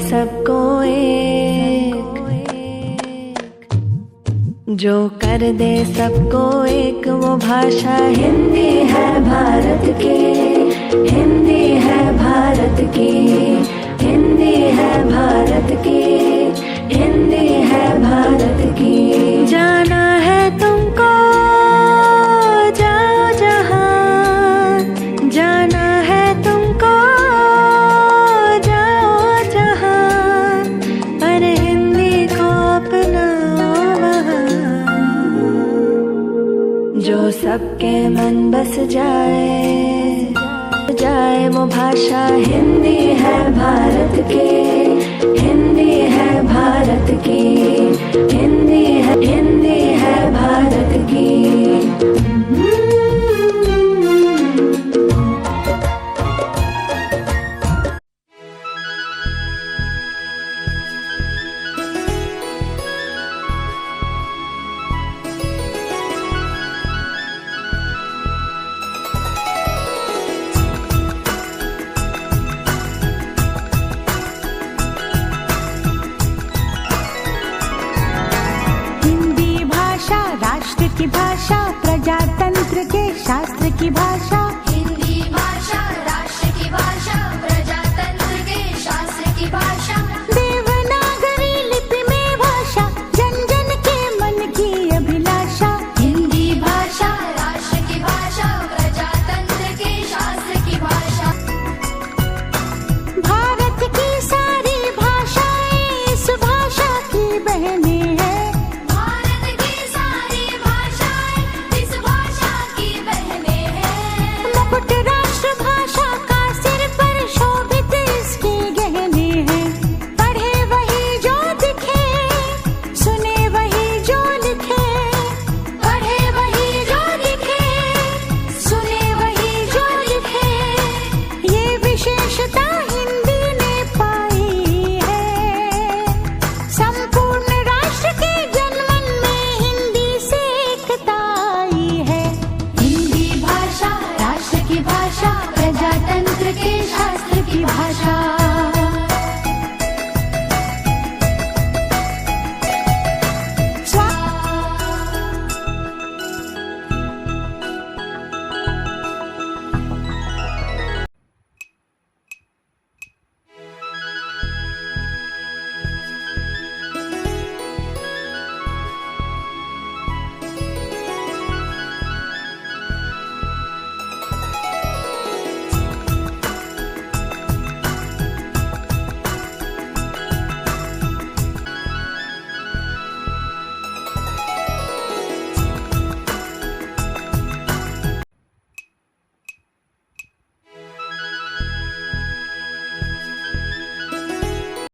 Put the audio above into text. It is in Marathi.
सबको एक, जो कर दे सबको एक, वो भाषा हिंदी है भारत की, हिंदी है भारत की, हिंदी है भारत की, हिंदी है भारत की। जाना है तुमको जाओ जहाँ, जाना है तुमको जाओ जहाँ, पर हिंदी को अपनाओ वहाँ, जो सबके मन बस जाए, जाए वो भाषा हिंदी है भारत की, हिंदी है भारत की, हिंदी है भारत की। की भाषा प्रजातंत्र के शास्त्र की भाषा, हिंदी भाषा राष्ट्र की भाषा प्रजातंत्र के शास्त्र की भाषा, देवनागरी लिपि में भाषा जन जन के मन की अभिलाषा। हिंदी भाषा राष्ट्र की भाषा प्रजातंत्र के शास्त्र की भाषा। भारत की सारी भाषाएं इस भाषा की बहनें हैं, मुकुट राष्ट्र भाषा का सिर पर शोभित इसके गहने हैं। पढ़े वही जो दिखे, सुने वही जो लिखे, पढ़े वही जो दिखे, सुने वही जो लिखे, ये विशेषता हिंदी ने पाई है। संपूर्ण राष्ट्र के जनमन में हिंदी से एकता आई है। हिंदी भाषा राष्ट्र की भाषा प्रजातंत्र के शास्त्र की भाषा।